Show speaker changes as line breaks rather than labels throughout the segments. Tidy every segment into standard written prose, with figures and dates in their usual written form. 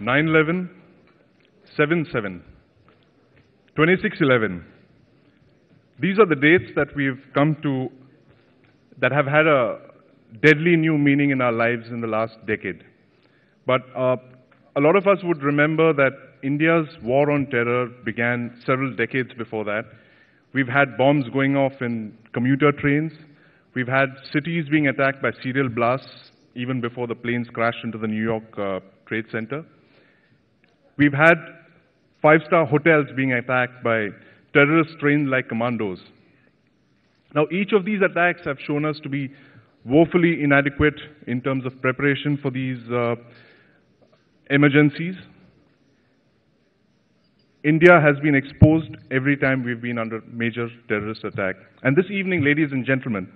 9/11, 7/7, 26/11. These are the dates that we've come to that have had a deadly new meaning in our lives in the last decade. But a lot of us would remember that India's war on terror began several decades before that. We've had bombs going off in commuter trains. We've had cities being attacked by serial blasts even before the planes crashed into the New York Trade Center. We've had five-star hotels being attacked by terrorists trained like commandos. Now, each of these attacks have shown us to be woefully inadequate in terms of preparation for these emergencies. India has been exposed every time we've been under major terrorist attack. And this evening, ladies and gentlemen,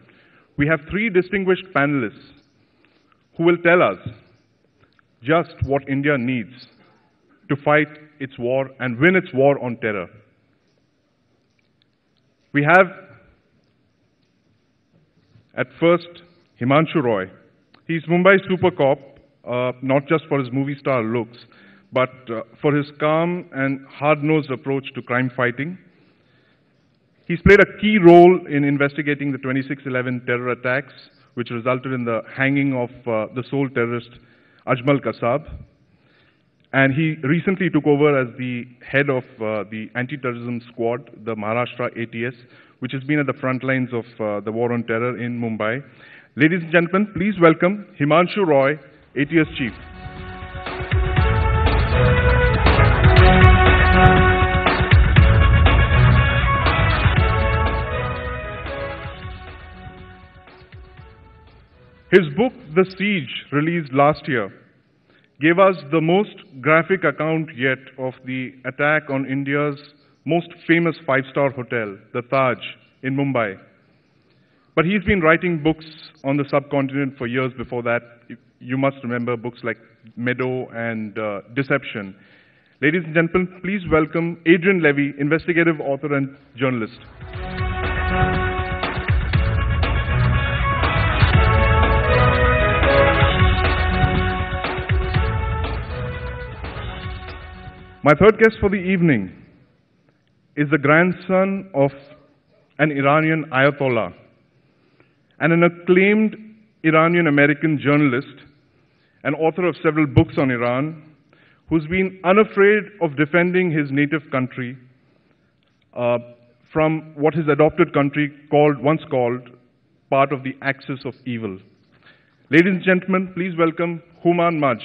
we have three distinguished panelists who will tell us just what India needs to fight its war and win its war on terror. We have, at first, Himanshu Roy. He's Mumbai's super cop, not just for his movie star looks, but for his calm and hard-nosed approach to crime fighting. He's played a key role in investigating the 26/11 terror attacks, which resulted in the hanging of the sole terrorist Ajmal Kasab. And he recently took over as the head of the anti-terrorism squad, the Maharashtra ATS, which has been at the front lines of the war on terror in Mumbai. Ladies and gentlemen, please welcome Himanshu Roy, ATS Chief. His book, The Siege, released last year, gave us the most graphic account yet of the attack on India's most famous five-star hotel, the Taj, in Mumbai. But he's been writing books on the subcontinent for years before that. You must remember books like Meadow and Deception. Ladies and gentlemen, please welcome Adrian Levy, investigative author and journalist. My third guest for the evening is the grandson of an Iranian Ayatollah and an acclaimed Iranian-American journalist and author of several books on Iran, who's been unafraid of defending his native country from what his adopted country once called part of the axis of evil. Ladies and gentlemen, please welcome Hooman Majd.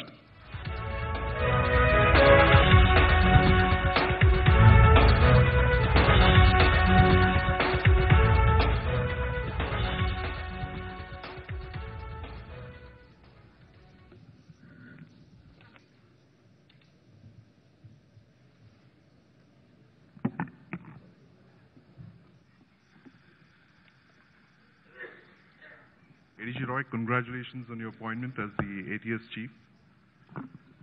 Adrian Roy, congratulations on your appointment as the ATS Chief.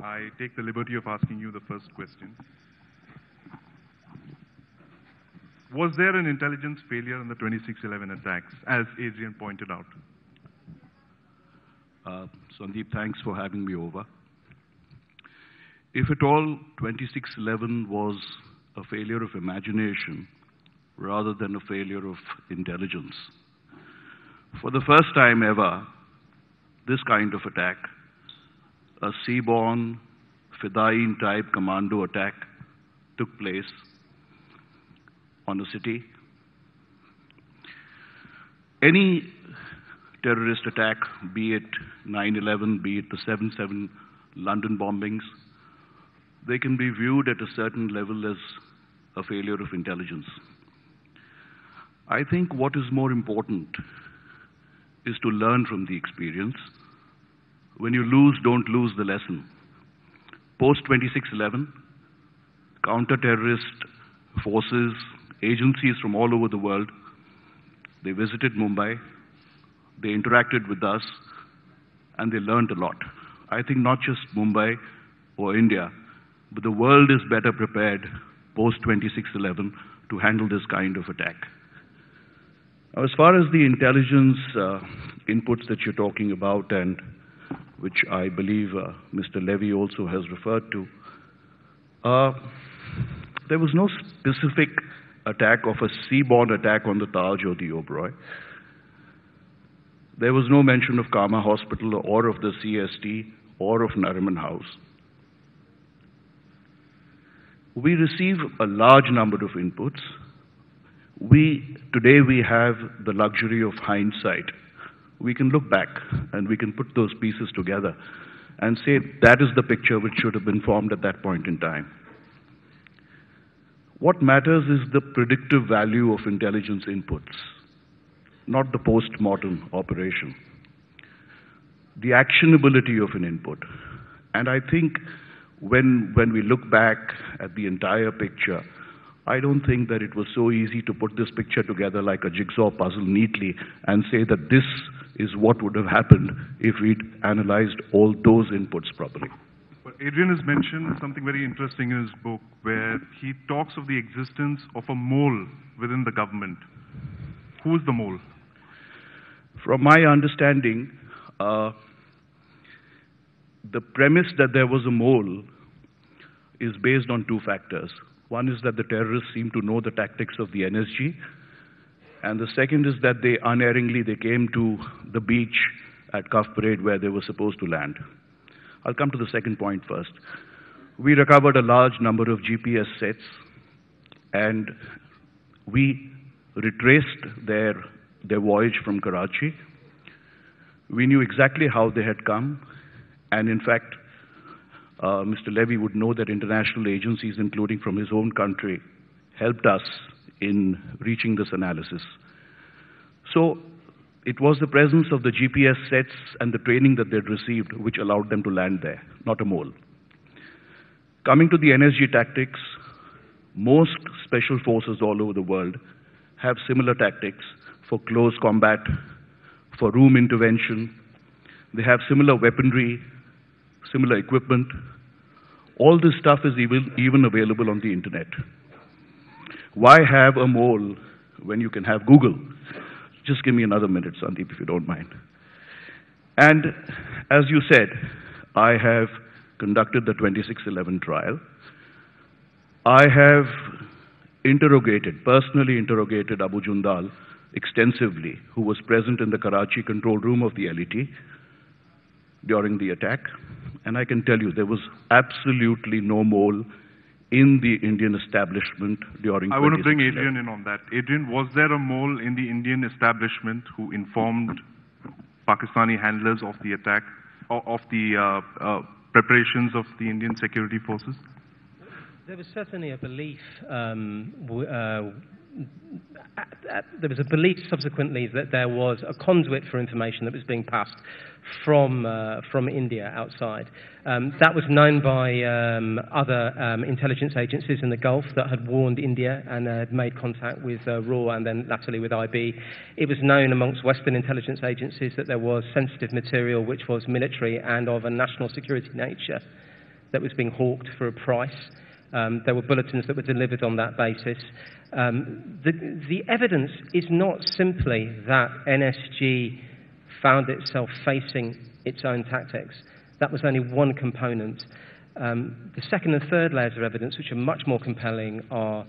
I take the liberty of asking you the first question. Was there an intelligence failure in the 26/11 attacks, as Adrian pointed out?
Sandeep, thanks for having me over. If at all 26/11 was a failure of imagination rather than a failure of intelligence, for the first time ever, this kind of attack, a sea-borne, Fedayeen-type commando attack, took place on a city. Any terrorist attack, be it 9/11, be it the 7/7 London bombings, they can be viewed at a certain level as a failure of intelligence. I think what is more important is to learn from the experience. When you lose, don't lose the lesson. Post 26/11, counter-terrorist forces, agencies from all over the world, they visited Mumbai, they interacted with us, and they learned a lot. I think not just Mumbai or India, but the world is better prepared post 26/11 to handle this kind of attack. Now, as far as the intelligence inputs that you're talking about and which I believe Mr. Levy also has referred to, there was no specific attack of a seaborne attack on the Taj or the Oberoi. There was no mention of Karma Hospital or of the CST or of Nariman House. We receive a large number of inputs. Today we have the luxury of hindsight. We can look back and we can put those pieces together and say that is the picture which should have been formed at that point in time. What matters is the predictive value of intelligence inputs, not the post-mortem operation. The actionability of an input. And I think when we look back at the entire picture, I don't think that it was so easy to put this picture together like a jigsaw puzzle neatly and say that this is what would have happened if we'd analyzed all those inputs properly.
But Adrian has mentioned something very interesting in his book where he talks of the existence of a mole within the government. Who is the mole?
From my understanding, the premise that there was a mole is based on two factors. One is that the terrorists seem to know the tactics of the NSG, and the second is that they unerringly came to the beach at Cuff Parade where they were supposed to land. I'll come to the second point first. We recovered a large number of GPS sets, and we retraced their voyage from Karachi. We knew exactly how they had come, and in fact, Mr. Levy would know that international agencies, including from his own country, helped us in reaching this analysis. So it was the presence of the GPS sets and the training that they'd received which allowed them to land there, not a mole. Coming to the NSG tactics, most special forces all over the world have similar tactics for close combat, for room intervention. They have similar weaponry, similar equipment. All this stuff is even available on the internet. Why have a mole when you can have Google? Just give me another minute, Sandeep, if you don't mind. And as you said, I have conducted the 2611 trial. I have personally interrogated Abu Jundal extensively, who was present in the Karachi control room of the LET during the attack. And I can tell you, there was absolutely no mole in the Indian establishment during 2611.
I want to bring Adrian in on that. Adrian, was there a mole in the Indian establishment who informed Pakistani handlers of the attack, of the preparations of the Indian security forces?
There was certainly a belief, there was a belief subsequently that there was a conduit for information that was being passed from India outside. That was known by other intelligence agencies in the Gulf that had warned India and had made contact with RAW and then latterly with IB. It was known amongst Western intelligence agencies that there was sensitive material which was military and of a national security nature that was being hawked for a price. There were bulletins that were delivered on that basis. The evidence is not simply that NSG found itself facing its own tactics. That was only one component. The second and third layers of evidence, which are much more compelling, are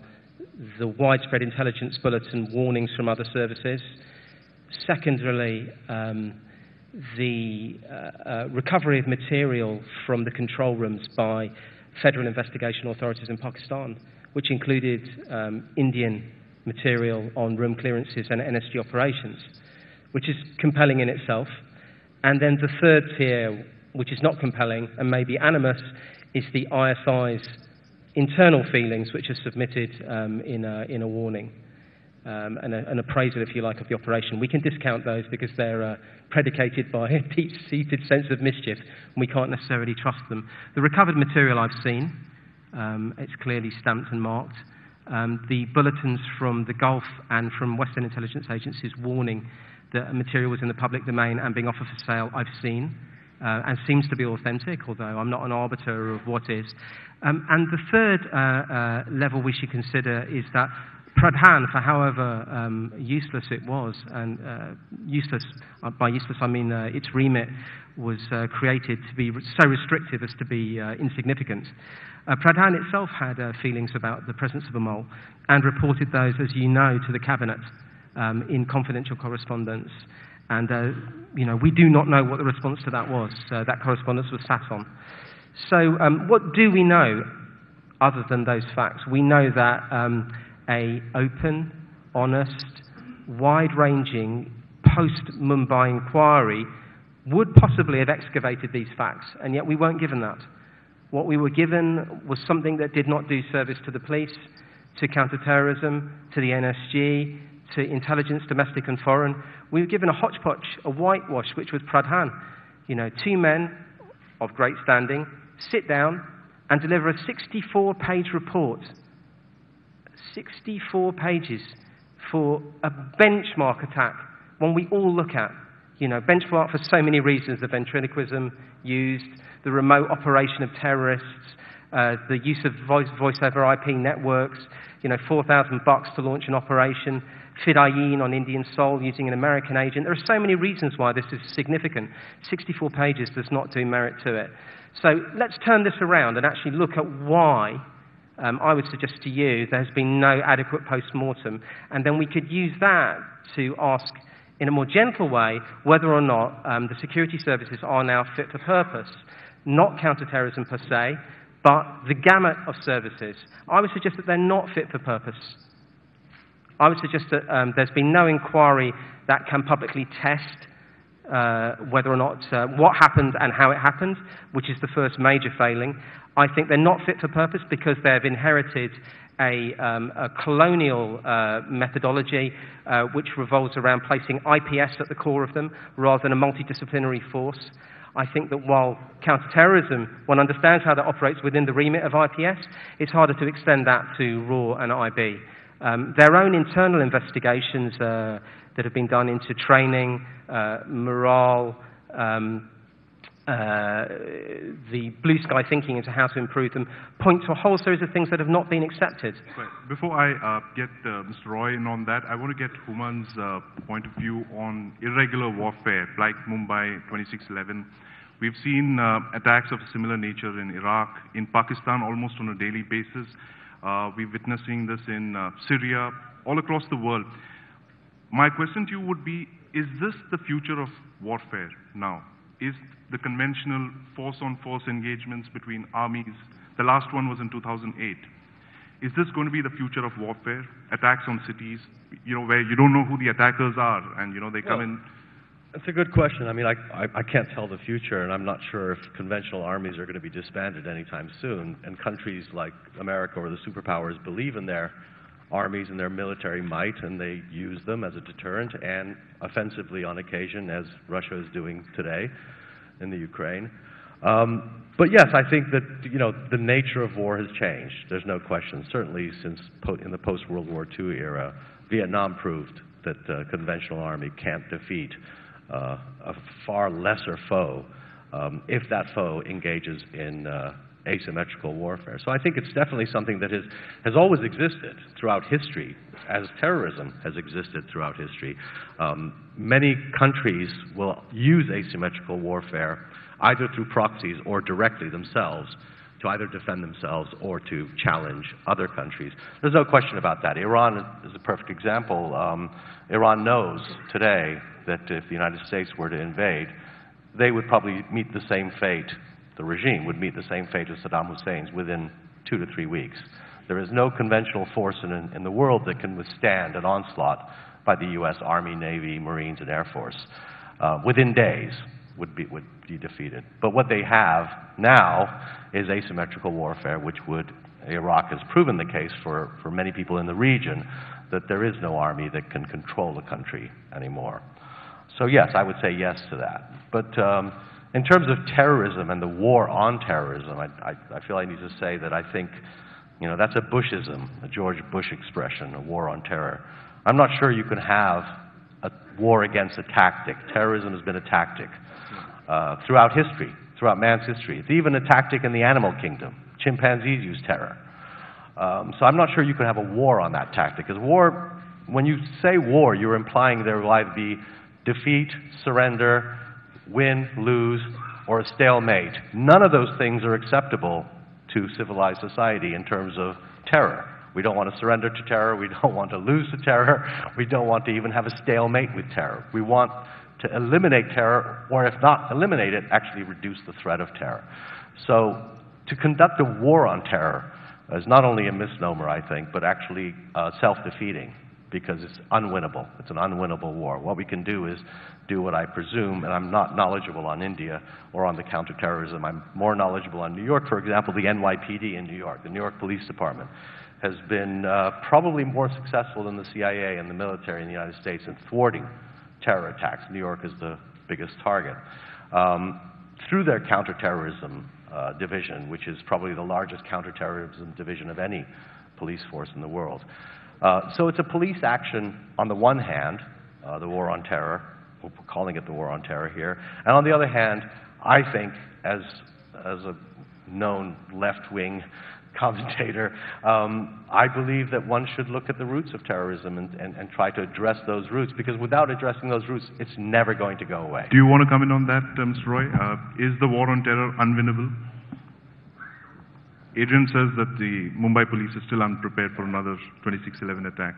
the widespread intelligence bulletin warnings from other services. Secondarily, the recovery of material from the control rooms by federal investigation authorities in Pakistan, which included Indian material on room clearances and NSG operations, which is compelling in itself. And then the third tier, which is not compelling and maybe animus, is the ISI's internal feelings, which are submitted in a warning, an appraisal, if you like, of the operation. We can discount those because they're predicated by a deep-seated sense of mischief, and we can't necessarily trust them. The recovered material I've seen, it's clearly stamped and marked. The bulletins from the Gulf and from Western intelligence agencies warning that material was in the public domain and being offered for sale, I've seen, and seems to be authentic, although I'm not an arbiter of what is. And the third level we should consider is that Pradhan, for however useless it was, and useless, by useless I mean its remit was created to be so restrictive as to be insignificant. Pradhan itself had feelings about the presence of a mole and reported those, as you know, to the cabinet in confidential correspondence. And, you know, we do not know what the response to that was. That correspondence was sat on. So what do we know other than those facts? We know that a open, honest, wide-ranging post-Mumbai inquiry would possibly have excavated these facts, and yet we weren't given that. What we were given was something that did not do service to the police, to counter-terrorism, to the NSG, to intelligence, domestic and foreign. We were given a hodgepodge, a whitewash, which was Pradhan. You know, two men of great standing sit down and deliver a 64-page report. 64 pages for a benchmark attack, one we all look at. You know, benchmark for so many reasons: the ventriloquism used, the remote operation of terrorists, the use of voice over IP networks, you know, $4,000 to launch an operation, Fidayeen on Indian soil using an American agent. There are so many reasons why this is significant. 64 pages does not do merit to it. So let's turn this around and actually look at why, I would suggest to you, there's been no adequate post-mortem, and then we could use that to ask, in a more gentle way, whether or not the security services are now fit for purpose. Not counter-terrorism per se, but the gamut of services. I would suggest that they're not fit for purpose. I would suggest that there's been no inquiry that can publicly test whether or not what happened and how it happened, which is the first major failing. I think they're not fit for purpose because they've inherited a colonial methodology which revolves around placing IPS at the core of them rather than a multidisciplinary force. I think that while counter-terrorism, one understands how that operates within the remit of IPS, it's harder to extend that to RAW and IB. Their own internal investigations that have been done into training, morale, the blue sky thinking into how to improve them, point to a whole series of things that have not been accepted.
Right. Before I get Mr. Roy in on that, I want to get Hooman's point of view on irregular warfare, like Mumbai 26/11. We've seen attacks of a similar nature in Iraq, in Pakistan almost on a daily basis. We're witnessing this in Syria, all across the world. My question to you would be, is this the future of warfare now? Is the conventional force-on-force engagements between armies, the last one was in 2008, is this going to be the future of warfare? Attacks on cities, you know, where you don't know who the attackers are, and, you know, they come in.
That's a good question. I mean, I can't tell the future, and I'm not sure if conventional armies are going to be disbanded anytime soon. And countries like America or the superpowers believe in their armies and their military might, and they use them as a deterrent and offensively on occasion, as Russia is doing today in the Ukraine. But yes, I think that, you know, the nature of war has changed. There's no question. Certainly since in the post-World War II era, Vietnam proved that the conventional army can't defeat a far lesser foe if that foe engages in asymmetrical warfare. So I think it's definitely something that has always existed throughout history, as terrorism has existed throughout history. Many countries will use asymmetrical warfare either through proxies or directly themselves to either defend themselves or to challenge other countries. There's no question about that. Iran is a perfect example. Iran knows today that if the United States were to invade, they would probably meet the same fate, the regime would meet the same fate as Saddam Hussein's within 2 to 3 weeks. There is no conventional force in the world that can withstand an onslaught by the U.S. Army, Navy, Marines, and Air Force. Within days would be defeated. But what they have now is asymmetrical warfare, which Iraq has proven the case for many people in the region, that there is no army that can control the country anymore. So yes, I would say yes to that. But in terms of terrorism and the war on terrorism, I feel I need to say that I think, you know, that's a Bushism, a George Bush expression, a war on terror. I'm not sure you can have a war against a tactic. Terrorism has been a tactic throughout history, throughout man's history. It's even a tactic in the animal kingdom. Chimpanzees use terror. So I'm not sure you can have a war on that tactic, because war, when you say war, you're implying there will either be defeat, surrender, win, lose, or a stalemate. None of those things are acceptable to civilized society in terms of terror. We don't want to surrender to terror. We don't want to lose to terror. We don't want to even have a stalemate with terror. We want to eliminate terror, or if not eliminate it, actually reduce the threat of terror. So to conduct a war on terror is not only a misnomer, I think, but actually self-defeating, because it's unwinnable. It's an unwinnable war. What we can do is do what I presume, and I'm not knowledgeable on India or on the counterterrorism. I'm more knowledgeable on New York, for example. The NYPD in New York, the New York Police Department, has been probably more successful than the CIA and the military in the United States in thwarting terror attacks. New York is the biggest target. Through their counterterrorism division, which is probably the largest counterterrorism division of any police force in the world. So it's a police action on the one hand, the war on terror, we're calling it the war on terror here, and on the other hand, I think, as a known left-wing commentator, I believe that one should look at the roots of terrorism and try to address those roots, because without addressing those roots, it's never going to go away.
Do you want to comment on that, Mr. Roy? Is the war on terror unwinnable? Adrian says that the Mumbai police is still unprepared for another 26/11 attack,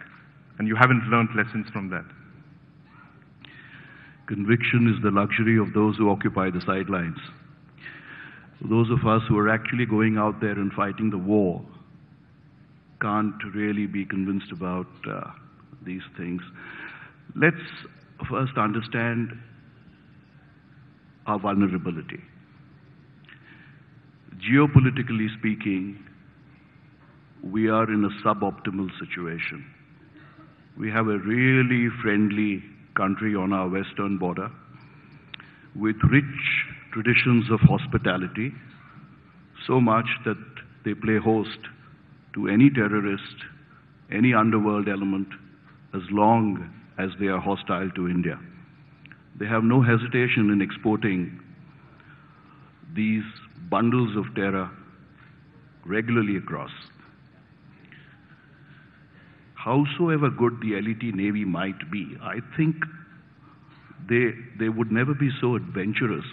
and you haven't learned lessons from that.
Conviction is the luxury of those who occupy the sidelines. Those of us who are actually going out there and fighting the war can't really be convinced about these things. Let's first understand our vulnerability. Geopolitically speaking, we are in a suboptimal situation. We have a really friendly country on our western border with rich traditions of hospitality, so much that they play host to any terrorist, any underworld element, as long as they are hostile to India. They have no hesitation in exporting these bundles of terror regularly across. Howsoever good the LET Navy might be, I think they would never be so adventurous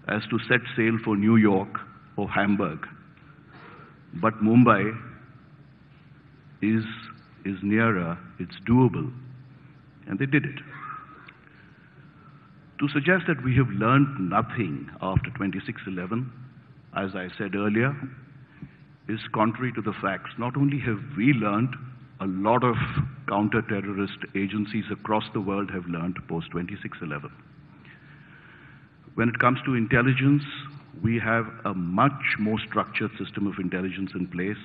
as to set sail for New York or Hamburg. But Mumbai is nearer, it's doable, and they did it. To suggest that we have learned nothing after 26/11, as I said earlier, is contrary to the facts. Not only have we learned, a lot of counter-terrorist agencies across the world have learned post 26/11. When it comes to intelligence, we have a much more structured system of intelligence in place,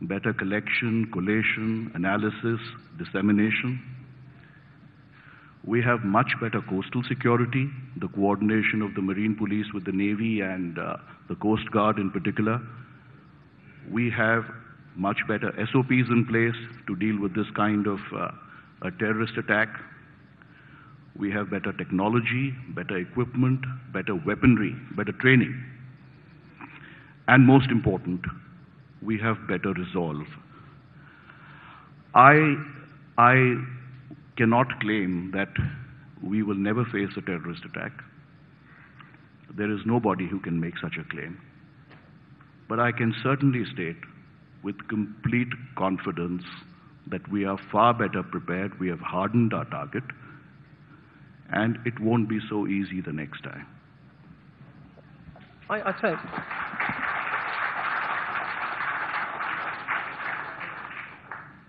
better collection, collation, analysis, dissemination. We have much better coastal security, the coordination of the Marine Police with the Navy and the Coast Guard in particular. We have much better SOPs in place to deal with this kind of a terrorist attack. We have better technology, better equipment, better weaponry, better training. And most important, we have better resolve. I cannot claim that we will never face a terrorist attack. There is nobody who can make such a claim. But I can certainly state with complete confidence that we are far better prepared. We have hardened our target, and it won't be so easy the next time.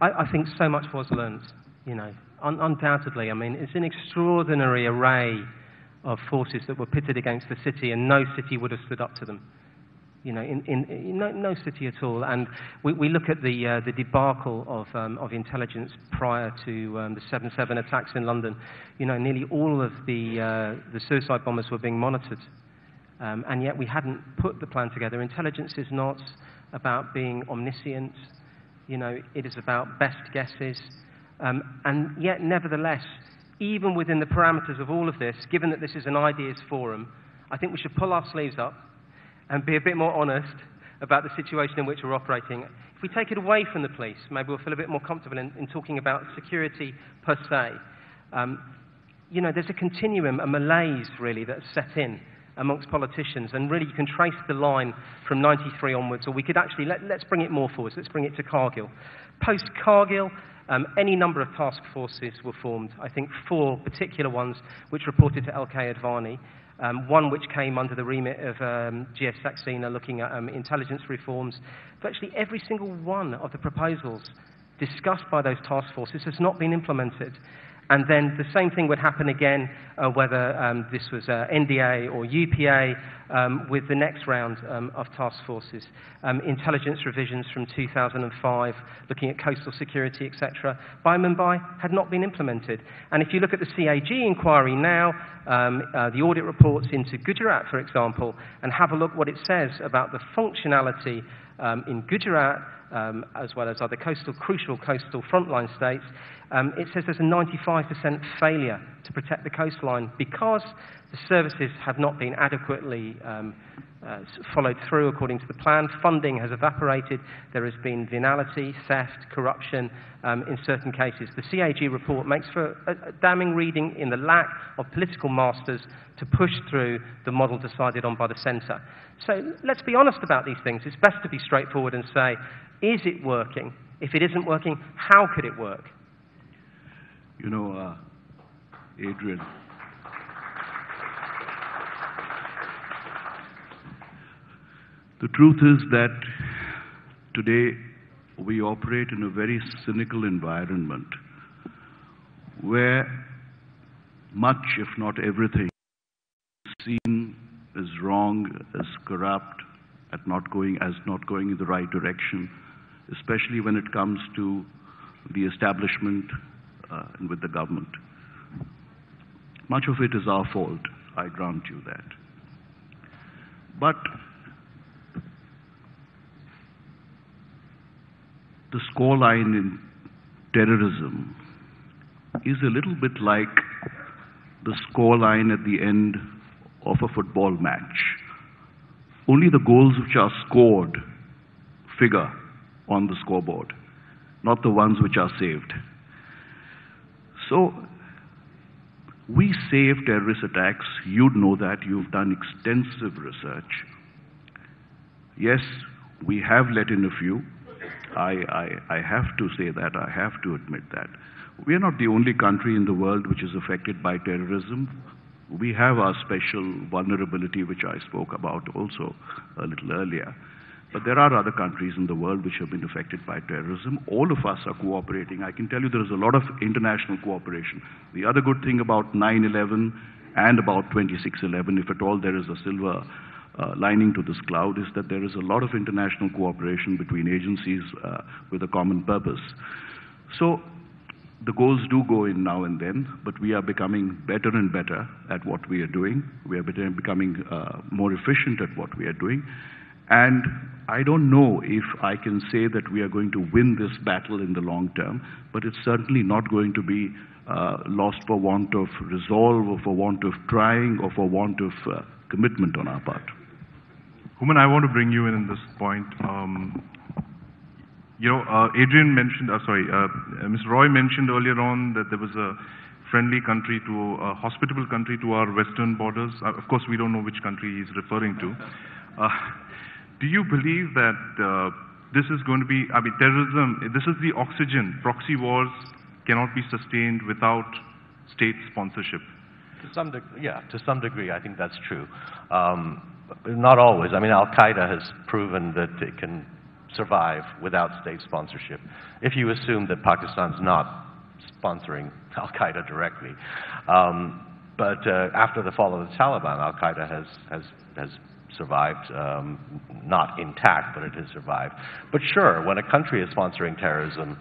I think so much was learned, you know, undoubtedly. I mean, it's an extraordinary array of forces that were pitted against the city, and no city would have stood up to them. You know, no city at all. And we look at the debacle of intelligence prior to the 7/7 attacks in London. You know, nearly all of the suicide bombers were being monitored, and yet we hadn't put the plan together. Intelligence is not about being omniscient. You know, it is about best guesses. And yet, nevertheless, even within the parameters of all of this, given that this is an ideas forum, I think we should pull our sleeves up and be a bit more honest about the situation in which we're operating. If we take it away from the police, maybe we'll feel a bit more comfortable in talking about security per se. You know, there's a continuum, a malaise really that's set in amongst politicians, and really you can trace the line from 93 onwards, or we could actually, let's bring it more forwards, let's bring it to Kargil. Post-Kargil, any number of task forces were formed, I think 4 particular ones which reported to LK Advani, one which came under the remit of GS Saxena looking at intelligence reforms. Virtually every single one of the proposals discussed by those task forces has not been implemented. And then the same thing would happen again, whether this was NDA or UPA, with the next round of task forces. Intelligence revisions from 2005, looking at coastal security, etc., by Mumbai had not been implemented. And if you look at the CAG inquiry now, the audit reports into Gujarat, for example, and have a look what it says about the functionality in Gujarat, as well as other crucial coastal frontline states, it says there's a 95% failure to protect the coastline because the services have not been adequately followed through according to the plan. Funding has evaporated. There has been venality, theft, corruption in certain cases. The CAG report makes for a damning reading in the lack of political masters to push through the model decided on by the centre. So let's be honest about these things. It's best to be straightforward and say, is it working? If it isn't working, how could it work?
You know, Adrian, the truth is that today we operate in a very cynical environment where much, if not everything, is seen as wrong, as corrupt, as not going in the right direction, especially when it comes to the establishment and with the government. Much of it is our fault, I grant you that. But the scoreline in terrorism is a little bit like the scoreline at the end of a football match. Only the goals which are scored figure on the scoreboard, not the ones which are saved. So, we save terrorist attacks. You'd know that. You've done extensive research. Yes, we have let in a few. I have to say that. I have to admit that. We are not the only country in the world which is affected by terrorism. We have our special vulnerability, which I spoke about also a little earlier. But there are other countries in the world which have been affected by terrorism. All of us are cooperating. I can tell you there is a lot of international cooperation. The other good thing about 9/11 and about 26/11, if at all there is a silver lining to this cloud, is that there is a lot of international cooperation between agencies with a common purpose. So the goals do go in now and then, but we are becoming better and better at what we are doing. We are becoming more efficient at what we are doing. And I don't know if I can say that we are going to win this battle in the long term, but it's certainly not going to be lost for want of resolve, or for want of trying, or for want of commitment on our part.
Hooman, I want to bring you in this point. Adrian mentioned, Mr. Roy mentioned earlier on that there was a friendly country a hospitable country to our western borders. Of course, we don't know which country he's referring to. Do you believe that this is going to be, terrorism, this is the oxygen. Proxy wars cannot be sustained without state sponsorship?
To some degree, I think that's true. Not always. Al-Qaeda has proven that it can survive without state sponsorship, if you assume that Pakistan's not sponsoring Al-Qaeda directly. But after the fall of the Taliban, Al-Qaeda has survived, not intact, but it has survived. But sure, when a country is sponsoring terrorism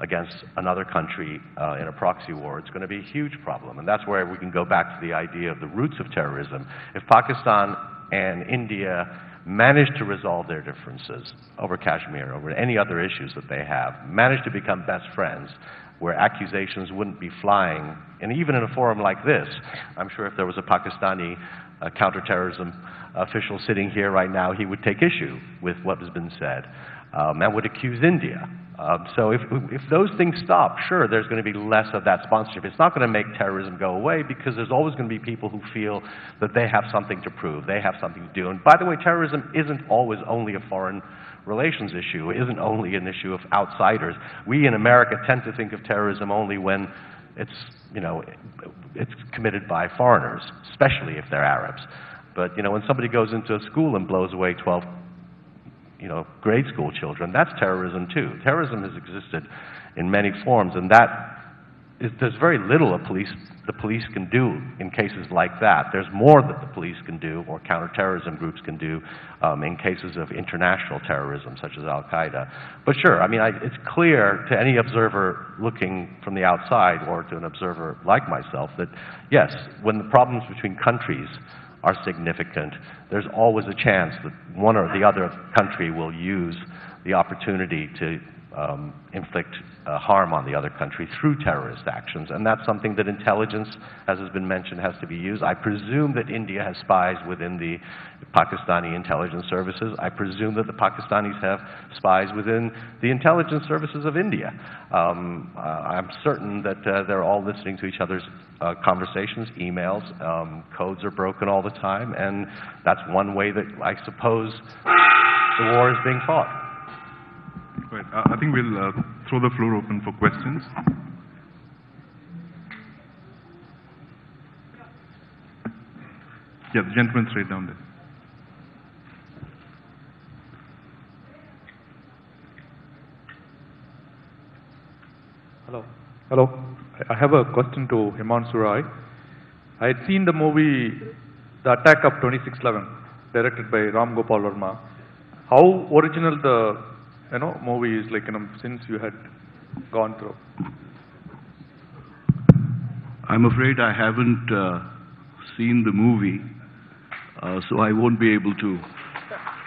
against another country in a proxy war, it's going to be a huge problem. And that's where we can go back to the idea of the roots of terrorism. If Pakistan and India manage to resolve their differences over Kashmir, over any other issues that they have, manage to become best friends, where accusations wouldn't be flying, and even in a forum like this, I'm sure if there was a Pakistani counterterrorism official sitting here right now, he would take issue with what has been said. and would accuse India. So if those things stop, sure, there's going to be less of that sponsorship. It's not going to make terrorism go away because there's always going to be people who feel that they have something to prove, they have something to do. And by the way, terrorism isn't always only a foreign relations issue, it isn't only an issue of outsiders. We in America tend to think of terrorism only when it's, you know, it's committed by foreigners, especially if they're Arabs. But, you know, when somebody goes into a school and blows away 12 grade school children, that's terrorism too. Terrorism has existed in many forms, and there's very little the police can do in cases like that. There's more that the police can do, or counterterrorism groups can do, in cases of international terrorism, such as Al-Qaeda. But sure, I mean, it's clear to any observer looking from the outside, or to an observer like myself, that yes, when the problems between countries are significant, there's always a chance that one or the other country will use the opportunity to inflict harm on the other country through terrorist actions. And that's something that intelligence, as has been mentioned, has to be used. I presume that India has spies within the Pakistani intelligence services. I presume that the Pakistanis have spies within the intelligence services of India. I'm certain that they're all listening to each other's conversations, emails. Codes are broken all the time, and that's one way that I suppose the war is being fought.
Right. I think we'll throw the floor open for questions. Yeah, the gentleman straight down there.
Hello. Hello. I have a question to Himanshu Roy. I had seen the movie The Attack of 2611, directed by Ram Gopal Verma. How original the movie is, like, since you had gone through?
I'm afraid I haven't seen the movie, so I won't be able to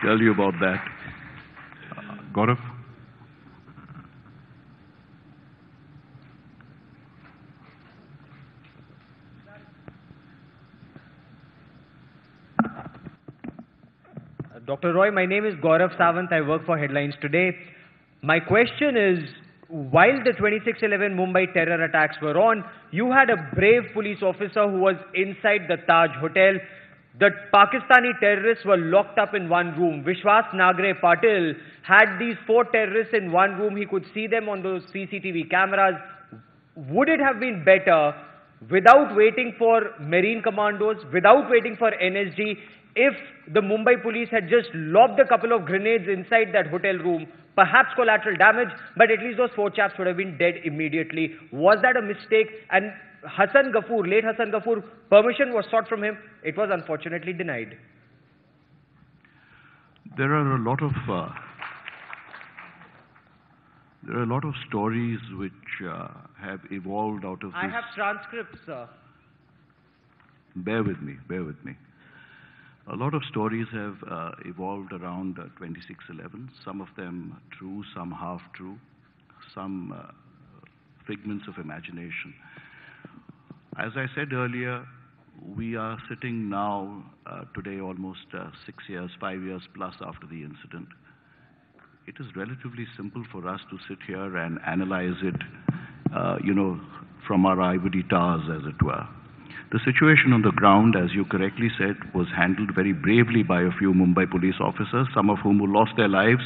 tell you about that.
Gaurav?
Dr. Roy, my name is Gaurav Sawant. I work for Headlines Today. My question is, while the 26/11 Mumbai terror attacks were on, you had a brave police officer who was inside the Taj Hotel. The Pakistani terrorists were locked up in one room. Vishwas Nagre Patil had these 4 terrorists in one room. He could see them on those CCTV cameras. Would it have been better, without waiting for Marine commandos, without waiting for NSG, if the Mumbai police had just lobbed a couple of grenades inside that hotel room, perhaps collateral damage, but at least those 4 chaps would have been dead immediately? Was that a mistake? And Hassan Ghafoor, late Hassan Ghafoor, permission was sought from him. It was unfortunately denied.
There are a lot of stories which have evolved out of this.
I have transcripts, sir.
Bear with me. A lot of stories have evolved around 26/11, some of them true, some half true, some figments of imagination. As I said earlier, we are sitting now, today, almost 6 years, 5 years plus after the incident. It is relatively simple for us to sit here and analyze it, from our ivory towers, as it were. The situation on the ground, as you correctly said, was handled very bravely by a few Mumbai police officers, some of whom who lost their lives,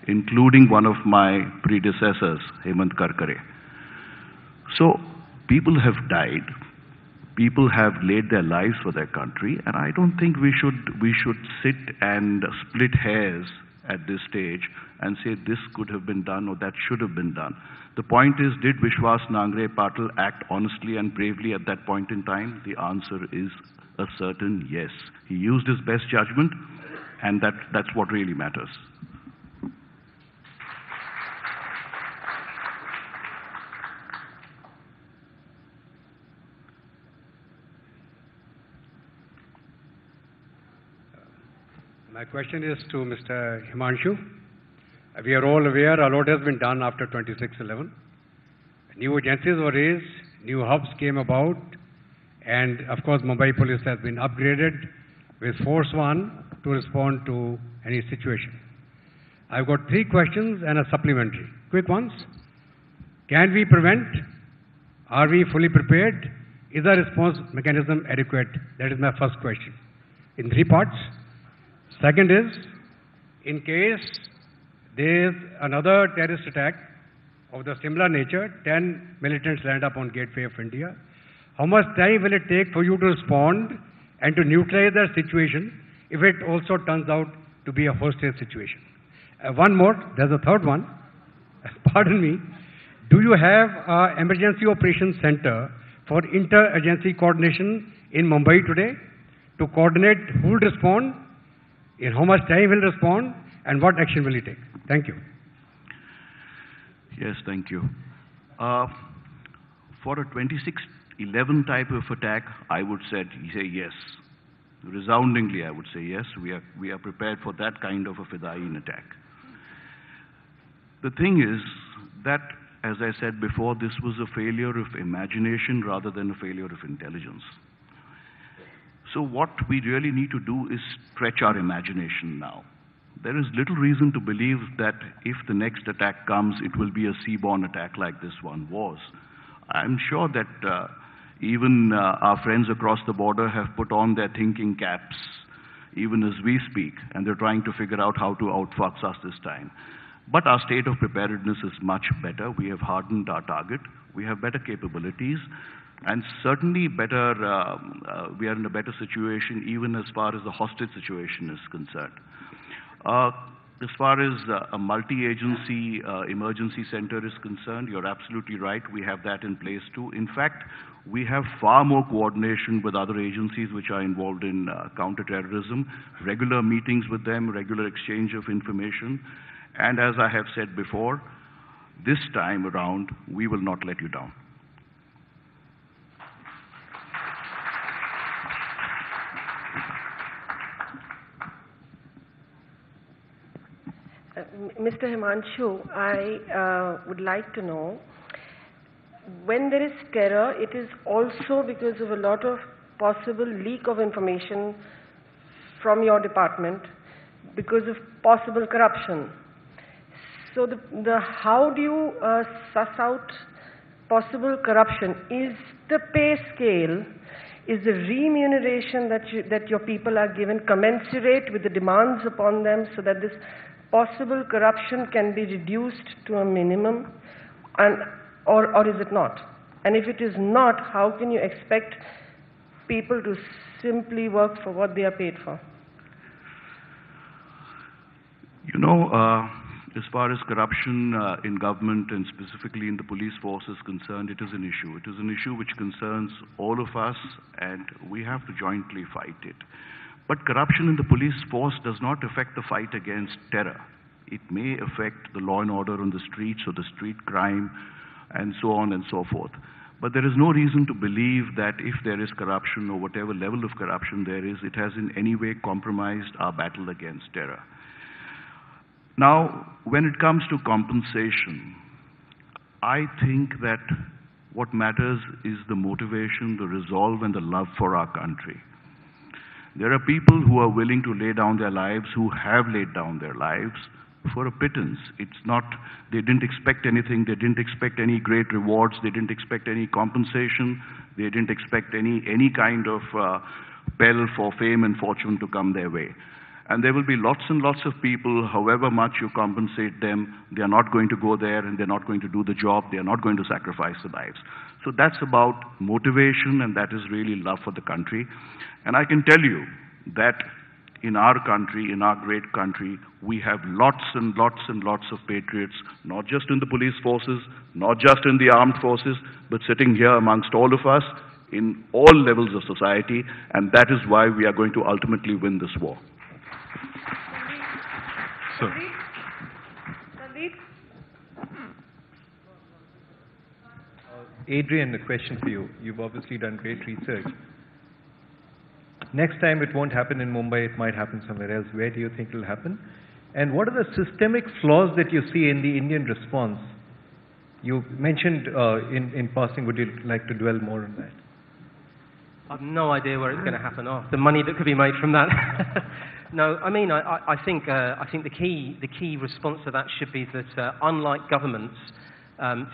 including one of my predecessors, Hemant Karkare. So, people have died. People have laid their lives for their country, and I don't think we should sit and split hairs at this stage and say this could have been done or that should have been done. The point is, did Vishwas Nagre Patil act honestly and bravely at that point in time? The answer is a certain yes. He used his best judgment, and that's what really matters.
My question is to Mr. Himanshu. We are all aware a lot has been done after 26/11. New agencies were raised, new hubs came about, and of course Mumbai police has been upgraded with Force 1 to respond to any situation. I've got 3 questions and a supplementary. Quick ones. Can we prevent? Are we fully prepared? Is our response mechanism adequate? That is my first question. In 3 parts. Second is, in case there is another terrorist attack of the similar nature, 10 militants land up on Gateway of India, how much time will it take for you to respond and to neutralize that situation if it also turns out to be a hostile situation? One more, there's a third one. Pardon me. Do you have an emergency operations center for inter-agency coordination in Mumbai today to coordinate who will respond, in how much time will respond, and what action will you take? Thank you.
Yes, thank you. For a 26/11 type of attack, I would say yes. Resoundingly, I would say yes. We are prepared for that kind of a Fidaiin attack. The thing is that, as I said before, this was a failure of imagination rather than a failure of intelligence. So what we really need to do is stretch our imagination now. There is little reason to believe that if the next attack comes, it will be a seaborne attack like this one was. I'm sure that even our friends across the border have put on their thinking caps, even as we speak, and they're trying to figure out how to outfox us this time. But our state of preparedness is much better. We have hardened our target. We have better capabilities, and certainly better. We are in a better situation even as far as the hostage situation is concerned. As far as a multi-agency emergency center is concerned, you're absolutely right. We have that in place too. In fact, we have far more coordination with other agencies which are involved in counterterrorism, regular meetings with them, regular exchange of information. And as I have said before, this time around, we will not let you down.
Mr. Himanshu, I would like to know, when there is terror, it is also because of a lot of possible leak of information from your department, because of possible corruption. So how do you suss out possible corruption? Is the pay scale, is the remuneration that your people are given commensurate with the demands upon them so that this possible corruption can be reduced to a minimum, or is it not? And if it is not, how can you expect people to simply work for what they are paid for?
You know, as far as corruption in government and specifically in the police force is concerned, it is an issue. It is an issue which concerns all of us, and we have to jointly fight it. But corruption in the police force does not affect the fight against terror. It may affect the law and order on the streets or the street crime and so on and so forth. But there is no reason to believe that if there is corruption or whatever level of corruption there is, it has in any way compromised our battle against terror. Now, when it comes to compensation, I think that what matters is the motivation, the resolve, and the love for our country. There are people who are willing to lay down their lives, who have laid down their lives for a pittance. It's not, they didn't expect anything, they didn't expect any great rewards, they didn't expect any compensation, they didn't expect any kind of bell for fame and fortune to come their way. And there will be lots and lots of people, however much you compensate them, they are not going to go there and they're not going to do the job, they are not going to sacrifice their lives. So that's about motivation, and that is really love for the country. And I can tell you that in our country, in our great country, we have lots and lots and lots of patriots, not just in the police forces, not just in the armed forces, but sitting here amongst all of us in all levels of society, and that is why we are going to ultimately win this war.
So,
Adrian, a question for you. You've obviously done great research. Next time it won't happen in Mumbai, it might happen somewhere else. Where do you think it will happen? And what are the systemic flaws that you see in the Indian response? You mentioned in passing, would you like to dwell more on that?
I've no idea where it's going to happen, or the money that could be made from that. No, I mean, I think the key response to that should be that unlike governments,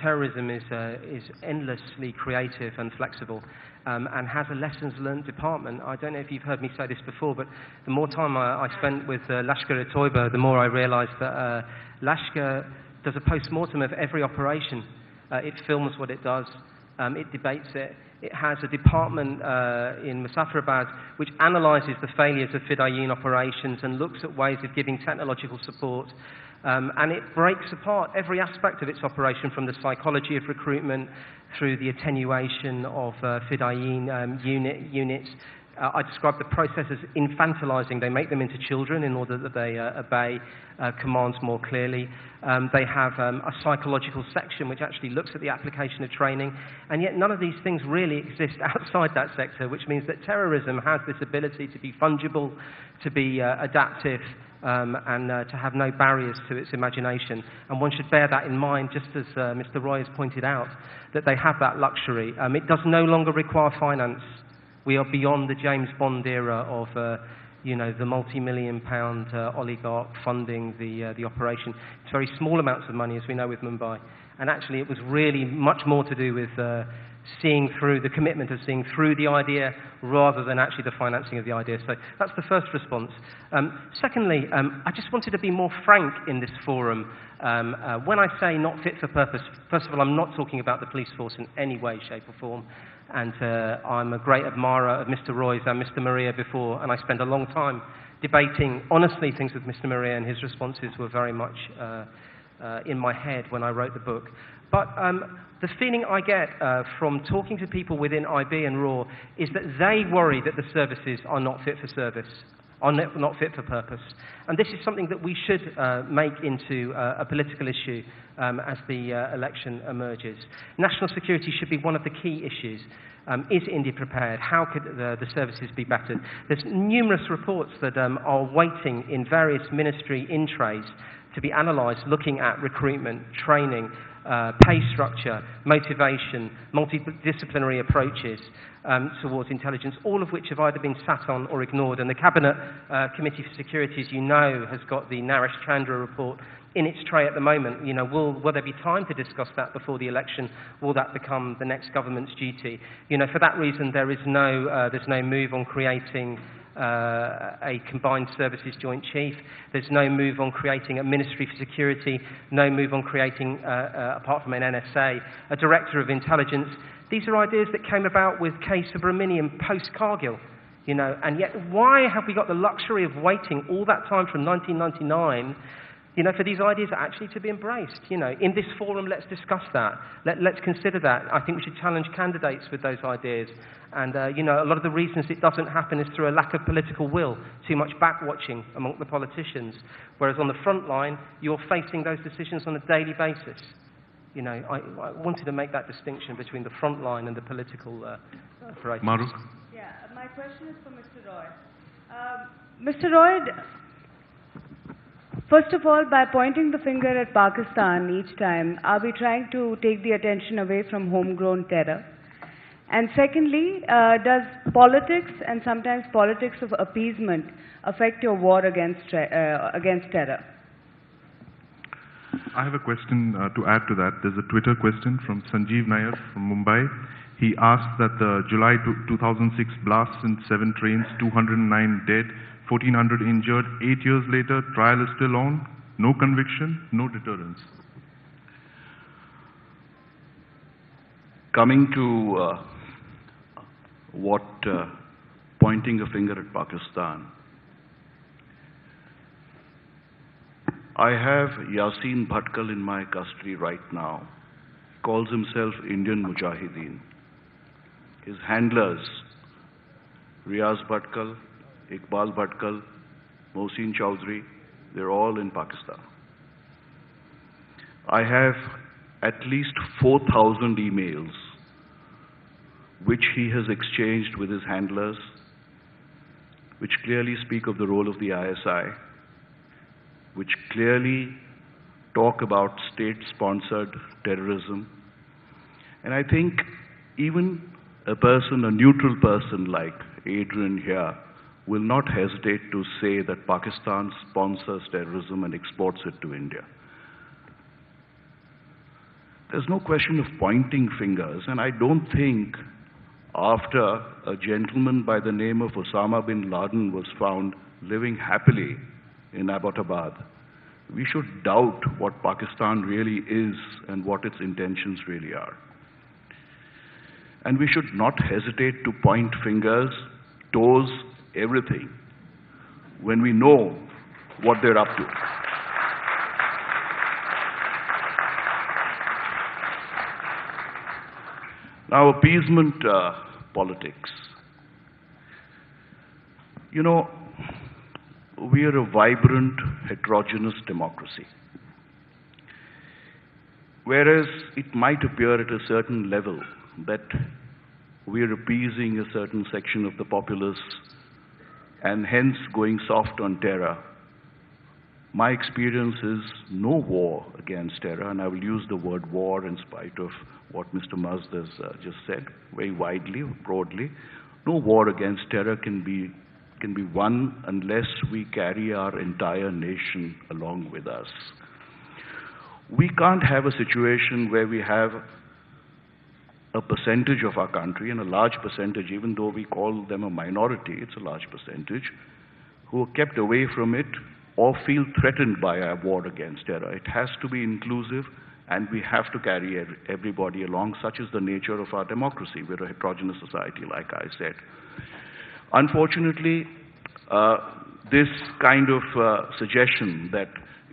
terrorism is endlessly creative and flexible, and has a lessons learned department. I don't know if you've heard me say this before, but the more time I spent with Lashkar-e-Toiba, the more I realised that Lashkar does a post-mortem of every operation. It films what it does, it debates it. It has a department in Muzaffarabad which analyses the failures of Fedayeen operations and looks at ways of giving technological support. And it breaks apart every aspect of its operation, from the psychology of recruitment through the attenuation of Fedayeen units. I describe the process as infantilizing. They make them into children in order that they obey commands more clearly. They have a psychological section which actually looks at the application of training, and yet none of these things really exist outside that sector, which means that terrorism has this ability to be fungible, to be adaptive, and to have no barriers to its imagination. And one should bear that in mind, just as Mr. Roy has pointed out, that they have that luxury. It does no longer require finance. We are beyond the James Bond era of, the multi-million-pound oligarch funding the operation. It's very small amounts of money, as we know with Mumbai. And actually, it was really much more to do with seeing through the commitment of seeing through the idea rather than actually the financing of the idea. So that's the first response. Secondly, I just wanted to be more frank in this forum. When I say not fit for purpose, first of all, I'm not talking about the police force in any way, shape or form. And I'm a great admirer of Mr. Roy's and Mr. Maria before, and I spent a long time debating honestly things with Mr. Maria, and his responses were very much in my head when I wrote the book. But the feeling I get from talking to people within IB and RAW is that they worry that the services are not fit for service, are not fit for purpose. And this is something that we should make into a political issue as the election emerges. National security should be one of the key issues. Is India prepared? How could the services be bettered? There's numerous reports that are waiting in various ministry in-trays to be analysed, looking at recruitment, training, pay structure, motivation, multidisciplinary approaches towards intelligence, all of which have either been sat on or ignored. And the Cabinet Committee for Security, as you know, has got the Naresh Chandra report in its tray at the moment. Will there be time to discuss that before the election? Will that become the next government's duty? For that reason, there's no move on creating a combined services joint chief. There's no move on creating a ministry for security, no move on creating, apart from an NSA, a director of intelligence. These are ideas that came about with K. Subramaniam post-Kargil, and yet why have we got the luxury of waiting all that time from 1999 for these ideas actually to be embraced? In this forum, let's discuss that. Let's consider that. I think we should challenge candidates with those ideas. And, a lot of the reasons it doesn't happen is through a lack of political will, too much back-watching among the politicians. Whereas on the front line, you're facing those decisions on a daily basis. I wanted to make that distinction between the front line and the political apparatus.
Maruk?
Yeah, my question is for Mr. Roy. Mr. Roy, first of all, by pointing the finger at Pakistan each time, are we trying to take the attention away from homegrown terror? And secondly, does politics and sometimes politics of appeasement affect your war against terror?
I have a question to add to that. There's a Twitter question from Sanjeev Nair from Mumbai. He asked that the July 2006 blasts in 7 trains, 209 dead, 1,400 injured, 8 years later, trial is still on, no conviction, no deterrence.
Coming to pointing a finger at Pakistan, I have Yasin Bhatkal in my custody right now. Calls himself Indian Mujahideen. His handlers, Riaz Bhatkal, Iqbal Bhatkal, Mohsin Chowdhury, they're all in Pakistan. I have at least 4,000 emails which he has exchanged with his handlers, which clearly speak of the role of the ISI, which clearly talk about state-sponsored terrorism. And I think even a neutral person like Adrian here, will not hesitate to say that Pakistan sponsors terrorism and exports it to India. There's no question of pointing fingers, and I don't think after a gentleman by the name of Osama bin Laden was found living happily in Abbottabad, we should doubt what Pakistan really is and what its intentions really are. And we should not hesitate to point fingers, toes, everything, when we know what they're up to. Now, appeasement politics. You know, we are a vibrant, heterogeneous democracy. Whereas it might appear at a certain level that we are appeasing a certain section of the populace and hence going soft on terror, my experience is no war against terror, and I will use the word war in spite of what Mr. Majd has just said, very widely, broadly. No war against terror can be won unless we carry our entire nation along with us. We can't have a situation where we have a percentage of our country, and a large percentage, even though we call them a minority, it's a large percentage, who are kept away from it or feel threatened by a war against terror. It has to be inclusive, and we have to carry everybody along. Such is the nature of our democracy. We're a heterogeneous society, like I said. Unfortunately, this kind of suggestion that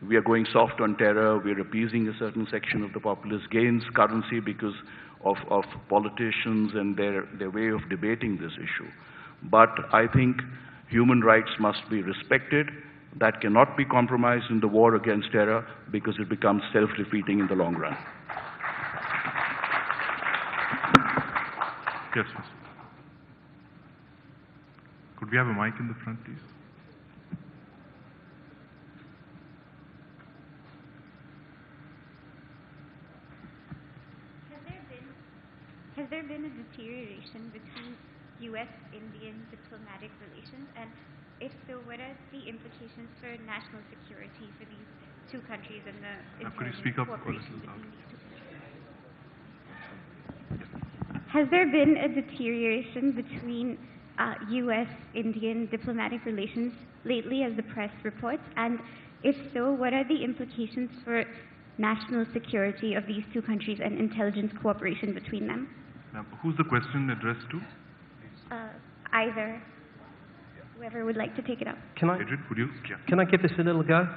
we are going soft on terror, we're appeasing a certain section of the populace, gains currency because of politicians and their way of debating this issue. But I think human rights must be respected. That cannot be compromised in the war against terror because it becomes self-defeating in the long run.
Yes, yes. Could we have a mic in the front, please?
Has there been a deterioration between U.S.-Indian diplomatic relations? And if so, what are the implications for national security for these two countries and the intelligence cooperation between these two countries? Has there been a deterioration between U.S.-Indian diplomatic relations lately, as the press reports? And if so, what are the implications for national security of these two countries and intelligence cooperation between them?
Now, who's the question addressed to?
Either. Whoever would like to take it up.
Adrian, would you? Yeah.
Can I give this a little go?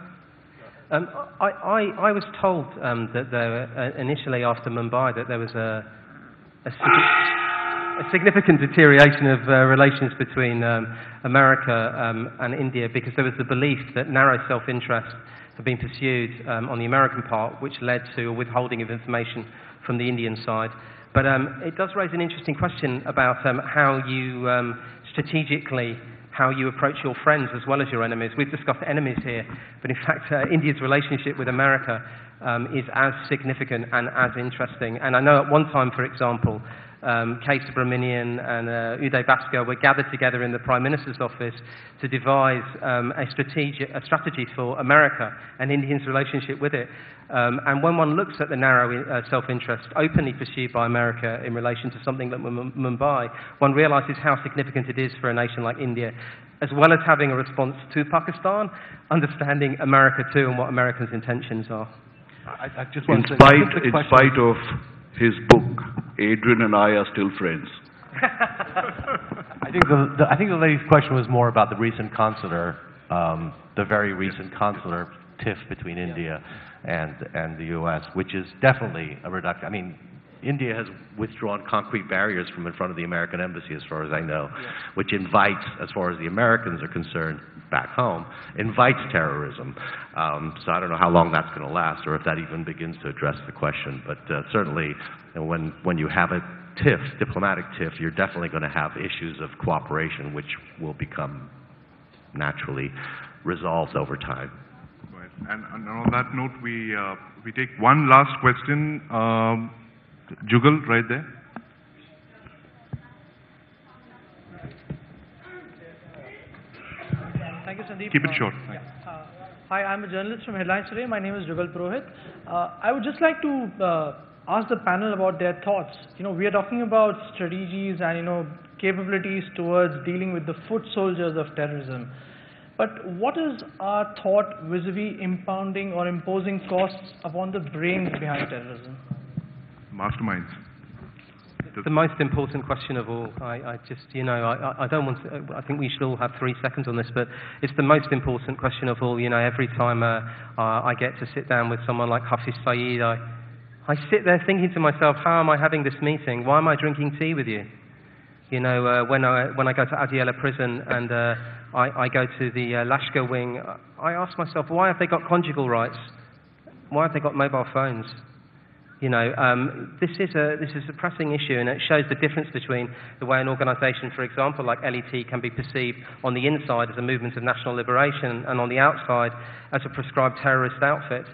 I was told that there, initially after Mumbai, that there was a significant deterioration of relations between America and India, because there was the belief that narrow self-interest had been pursued on the American part, which led to a withholding of information from the Indian side. But it does raise an interesting question about how you strategically, how you approach your friends as well as your enemies. We've discussed enemies here, but in fact, India's relationship with America is as significant and as interesting. And I know at one time, for example, K. Subramanian and Uday Bhaskar were gathered together in the Prime Minister's office to devise a strategy for America and India's relationship with it. And when one looks at the narrow self-interest openly pursued by America in relation to something like Mumbai, one realizes how significant it is for a nation like India, as well as having a response to Pakistan, understanding America too and what Americans' intentions are.
I just want to say, in spite of his book, Adrian and I are still friends.
I think the lady's question was more about the recent consular, the very recent consular tiff between India and the U.S., which is definitely a reduction. I mean, India has withdrawn concrete barriers from in front of the American embassy, as far as I know, which invites, as far as the Americans are concerned, back home, invites terrorism. So I don't know how long that's going to last, or if that even begins to address the question. But certainly, when you have a tiff, diplomatic tiff, you're definitely going to have issues of cooperation, which will become naturally resolved over time.
Right. And on that note, we take one last question. Jugal, right there.
Thank you, Sandeep.
Keep it short.
Hi, I'm a journalist from Headlines Today. My name is Jugal Purohit. I would just like to ask the panel about their thoughts. We are talking about strategies and, capabilities towards dealing with the foot soldiers of terrorism. But what is our thought vis-a-vis impounding or imposing costs upon the brains behind terrorism?
Masterminds.
The most important question of all. I don't want to, I think we should all have 3 seconds on this, but it's the most important question of all. Every time I get to sit down with someone like Hafiz Saeed, I sit there thinking to myself, how am I having this meeting? Why am I drinking tea with you? When I go to Adiala prison and I go to the Lashkar wing, I ask myself, why have they got conjugal rights? Why have they got mobile phones? This is a pressing issue, and it shows the difference between the way an organisation, for example, like LET, can be perceived on the inside as a movement of national liberation, and on the outside as a prescribed terrorist outfit.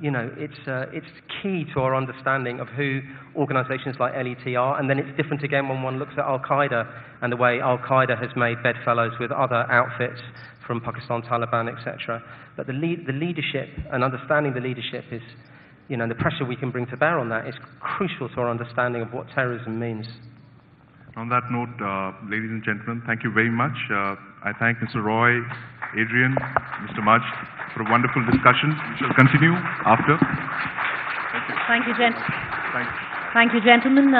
It's key to our understanding of who organisations like LET are, and then it's different again when one looks at Al-Qaeda and the way Al-Qaeda has made bedfellows with other outfits from Pakistan, Taliban, etc. But the leadership and understanding the leadership is, the pressure we can bring to bear on that is crucial to our understanding of what terrorism means.
On that note, ladies and gentlemen, thank you very much. I thank Mr. Roy, Adrian, Mr. Majd for a wonderful discussion. We shall continue after. Thank you.
Thank you, gentlemen.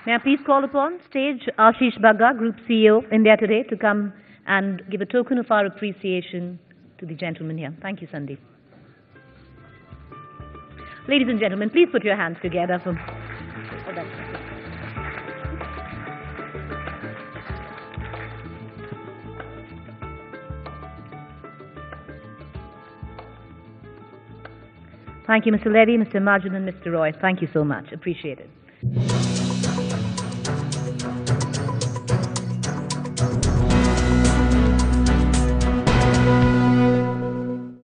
May I please call upon stage Ashish Bagga, Group CEO, India Today, to come and give a token of our appreciation to the gentleman here. Thank you, Sandeep. Ladies and gentlemen, please put your hands together for... Oh, that's right. Thank you, Mr. Levy, Mr. Majd, and Mr. Roy. Thank you so much. Appreciate it.